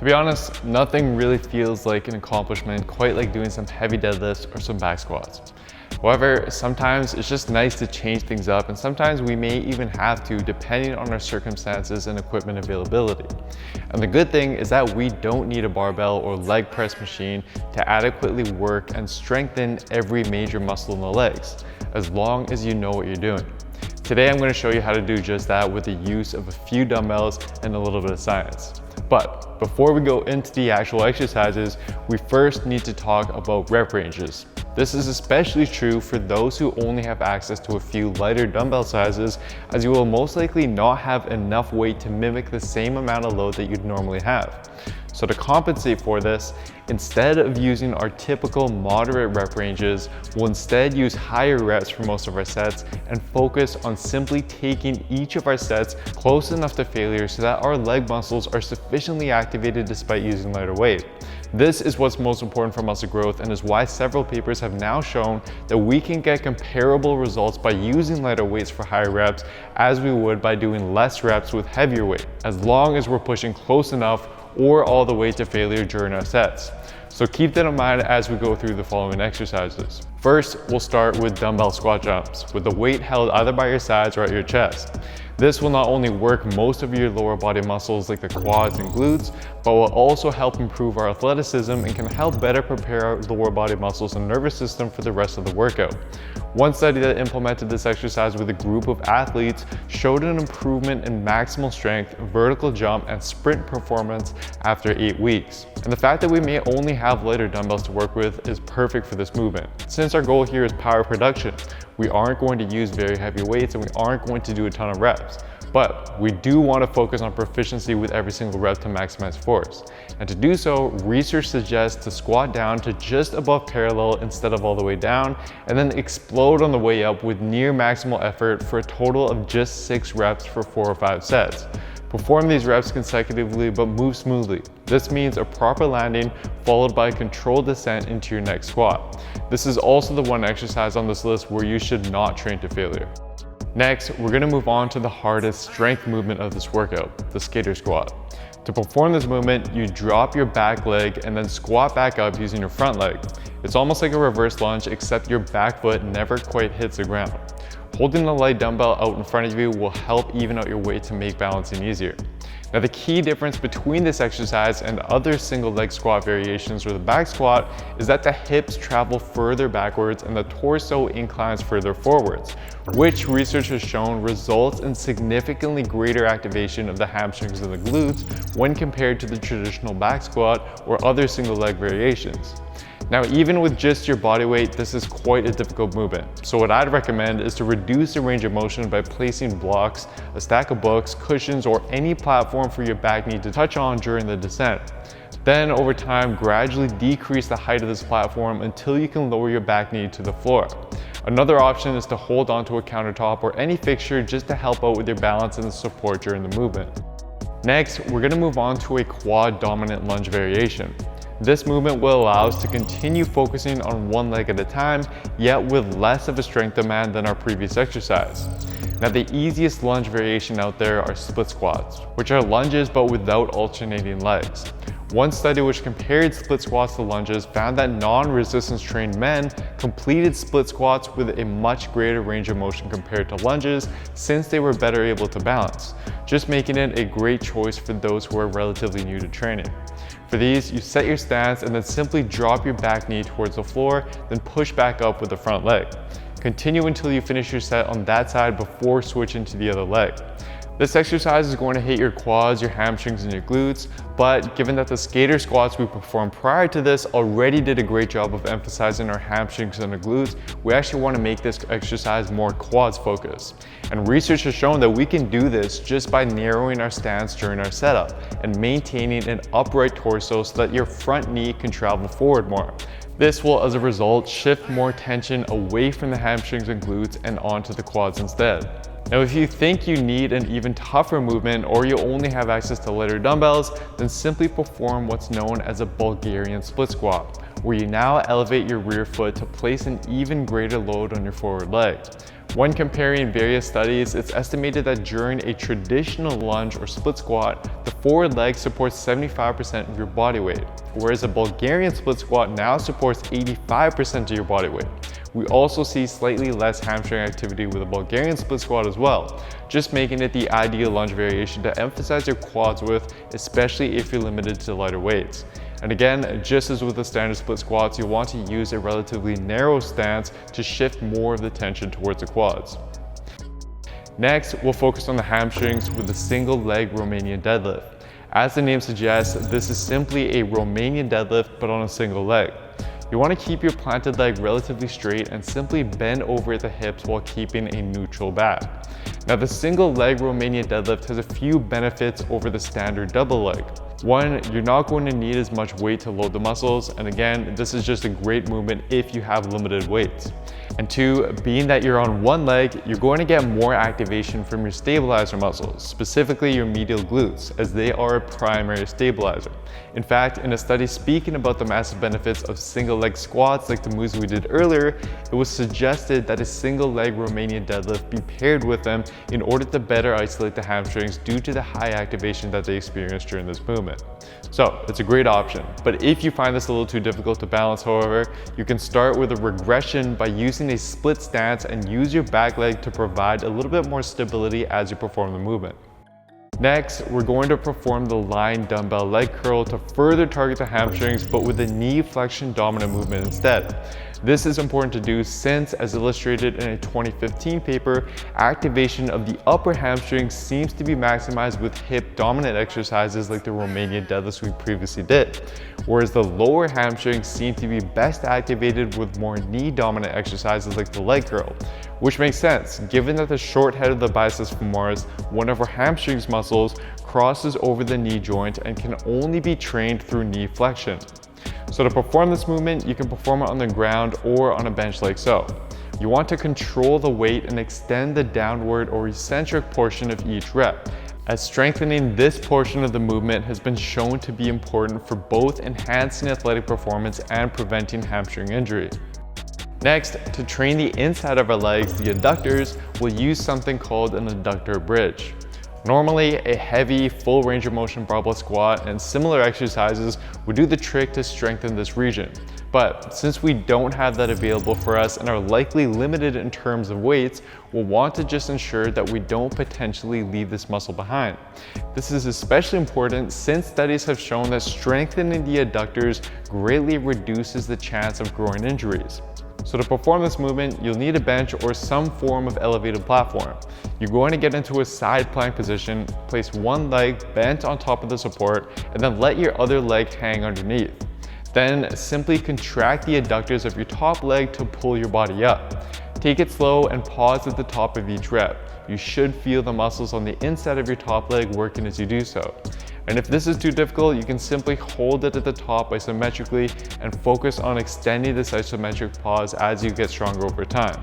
To be honest, nothing really feels like an accomplishment quite like doing some heavy deadlifts or some back squats. However, sometimes it's just nice to change things up, and sometimes we may even have to, depending on our circumstances and equipment availability. And the good thing is that we don't need a barbell or leg press machine to adequately work and strengthen every major muscle in the legs, as long as you know what you're doing. Today I'm going to show you how to do just that with the use of a few dumbbells and a little bit of science. But before we go into the actual exercises, we first need to talk about rep ranges. This is especially true for those who only have access to a few lighter dumbbell sizes, as you will most likely not have enough weight to mimic the same amount of load that you'd normally have. So to compensate for this, instead of using our typical moderate rep ranges, we'll instead use higher reps for most of our sets and focus on simply taking each of our sets close enough to failure so that our leg muscles are sufficiently activated despite using lighter weight. This is what's most important for muscle growth and is why several papers have now shown that we can get comparable results by using lighter weights for higher reps as we would by doing less reps with heavier weight, as long as we're pushing close enough or all the way to failure during our sets. So keep that in mind as we go through the following exercises. First, we'll start with dumbbell squat jumps, with the weight held either by your sides or at your chest. This will not only work most of your lower body muscles like the quads and glutes, but will also help improve our athleticism and can help better prepare our lower body muscles and nervous system for the rest of the workout. One study that implemented this exercise with a group of athletes showed an improvement in maximal strength, vertical jump, and sprint performance after 8 weeks. And the fact that we may only have lighter dumbbells to work with is perfect for this movement. Since our goal here is power production, we aren't going to use very heavy weights and we aren't going to do a ton of reps. But we do want to focus on proficiency with every single rep to maximize force. And to do so, research suggests to squat down to just above parallel instead of all the way down, and then explode on the way up with near maximal effort for a total of just 6 reps for 4 or 5 sets. Perform these reps consecutively but move smoothly. This means a proper landing followed by a controlled descent into your next squat. This is also the one exercise on this list where you should not train to failure. Next, we're going to move on to the hardest strength movement of this workout, the skater squat. To perform this movement, you drop your back leg and then squat back up using your front leg. It's almost like a reverse lunge, except your back foot never quite hits the ground. Holding the light dumbbell out in front of you will help even out your weight to make balancing easier. Now, the key difference between this exercise and other single leg squat variations or the back squat is that the hips travel further backwards and the torso inclines further forwards, which research has shown results in significantly greater activation of the hamstrings and the glutes when compared to the traditional back squat or other single leg variations. Now, even with just your body weight, this is quite a difficult movement. So what I'd recommend is to reduce the range of motion by placing blocks, a stack of books, cushions, or any platform for your back knee to touch on during the descent. Then over time, gradually decrease the height of this platform until you can lower your back knee to the floor. Another option is to hold onto a countertop or any fixture just to help out with your balance and support during the movement. Next, we're going to move on to a quad dominant lunge variation. This movement will allow us to continue focusing on one leg at a time, yet with less of a strength demand than our previous exercise. Now, the easiest lunge variation out there are split squats, which are lunges but without alternating legs. One study which compared split squats to lunges found that non-resistance trained men completed split squats with a much greater range of motion compared to lunges, since they were better able to balance, just making it a great choice for those who are relatively new to training. For these, you set your stance and then simply drop your back knee towards the floor, then push back up with the front leg. Continue until you finish your set on that side before switching to the other leg. This exercise is going to hit your quads, your hamstrings, and your glutes, but given that the skater squats we performed prior to this already did a great job of emphasizing our hamstrings and our glutes, we actually want to make this exercise more quads focused. And research has shown that we can do this just by narrowing our stance during our setup and maintaining an upright torso so that your front knee can travel forward more. This will, as a result, shift more tension away from the hamstrings and glutes and onto the quads instead. Now, if you think you need an even tougher movement or you only have access to lighter dumbbells, then simply perform what's known as a Bulgarian split squat, where you now elevate your rear foot to place an even greater load on your forward leg. When comparing various studies, it's estimated that during a traditional lunge or split squat, the forward leg supports 75% of your body weight, whereas a Bulgarian split squat now supports 85% of your body weight. We also see slightly less hamstring activity with a Bulgarian split squat as well, just making it the ideal lunge variation to emphasize your quads with, especially if you're limited to lighter weights. And again, just as with the standard split squats, you'll want to use a relatively narrow stance to shift more of the tension towards the quads. Next, we'll focus on the hamstrings with the single leg Romanian deadlift. As the name suggests, this is simply a Romanian deadlift but on a single leg. You want to keep your planted leg relatively straight and simply bend over at the hips while keeping a neutral back. Now, the single leg Romanian deadlift has a few benefits over the standard double leg. One, you're not going to need as much weight to load the muscles, and again, this is just a great movement if you have limited weights. And two, being that you're on one leg, you're going to get more activation from your stabilizer muscles, specifically your medial glutes, as they are a primary stabilizer. In fact, in a study speaking about the massive benefits of single leg squats like the moves we did earlier, it was suggested that a single leg Romanian deadlift be paired with them in order to better isolate the hamstrings due to the high activation that they experience during this movement. So it's a great option, but if you find this a little too difficult to balance, however, you can start with a regression by using a split stance and use your back leg to provide a little bit more stability as you perform the movement. Next, we're going to perform the lying dumbbell leg curl to further target the hamstrings, but with a knee flexion dominant movement instead. This is important to do since, as illustrated in a 2015 paper, activation of the upper hamstring seems to be maximized with hip dominant exercises like the Romanian deadlifts we previously did, whereas the lower hamstrings seem to be best activated with more knee dominant exercises like the leg curl, which makes sense given that the short head of the biceps femoris, one of our hamstrings muscles, crosses over the knee joint and can only be trained through knee flexion. So to perform this movement, you can perform it on the ground or on a bench like so. You want to control the weight and extend the downward or eccentric portion of each rep, as strengthening this portion of the movement has been shown to be important for both enhancing athletic performance and preventing hamstring injury. Next, to train the inside of our legs, the adductors, we'll use something called an adductor bridge. Normally, a heavy, full range of motion barbell squat and similar exercises would do the trick to strengthen this region. But since we don't have that available for us and are likely limited in terms of weights, we'll want to just ensure that we don't potentially leave this muscle behind. This is especially important since studies have shown that strengthening the adductors greatly reduces the chance of groin injuries. So to perform this movement, you'll need a bench or some form of elevated platform. You're going to get into a side plank position, place one leg bent on top of the support, and then let your other leg hang underneath. Then simply contract the adductors of your top leg to pull your body up. Take it slow and pause at the top of each rep. You should feel the muscles on the inside of your top leg working as you do so. And if this is too difficult, you can simply hold it at the top isometrically and focus on extending this isometric pause as you get stronger over time.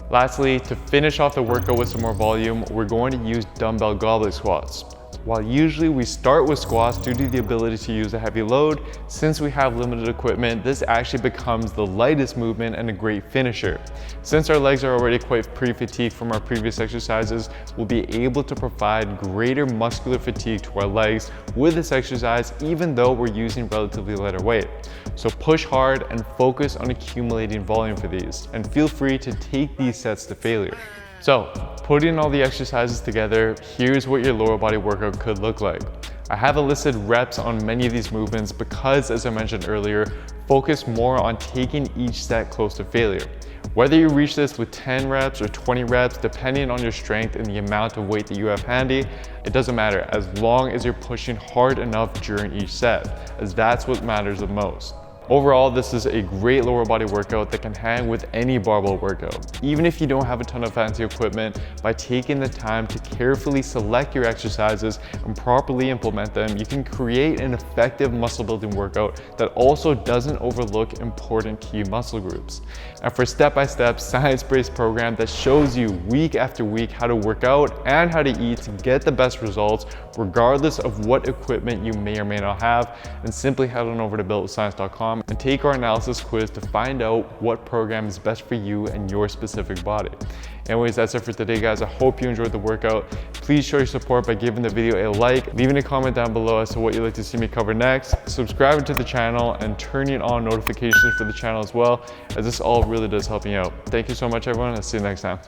Lastly, to finish off the workout with some more volume, we're going to use dumbbell goblet squats. While usually we start with squats due to the ability to use a heavy load, since we have limited equipment, this actually becomes the lightest movement and a great finisher. Since our legs are already quite pre-fatigued from our previous exercises, we'll be able to provide greater muscular fatigue to our legs with this exercise, even though we're using relatively lighter weight. So push hard and focus on accumulating volume for these, and feel free to take these sets to failure. So, putting all the exercises together, here's what your lower body workout could look like. I have listed reps on many of these movements because, as I mentioned earlier, focus more on taking each set close to failure. Whether you reach this with 10 reps or 20 reps, depending on your strength and the amount of weight that you have handy, it doesn't matter as long as you're pushing hard enough during each set, as that's what matters the most. Overall, this is a great lower body workout that can hang with any barbell workout. Even if you don't have a ton of fancy equipment, by taking the time to carefully select your exercises and properly implement them, you can create an effective muscle building workout that also doesn't overlook important key muscle groups. And for step-by-step science-based program that shows you week after week how to work out and how to eat to get the best results, regardless of what equipment you may or may not have, then simply head on over to buildwithscience.com DUMBBELL.com and take our analysis quiz to find out what program is best for you and your specific body. Anyways, that's it for today, guys. I hope you enjoyed the workout. Please show your support by giving the video a like, leaving a comment down below as to what you'd like to see me cover next, subscribing to the channel, and turning on notifications for the channel as well, as this all really does help me out. Thank you so much, everyone. I'll see you next time.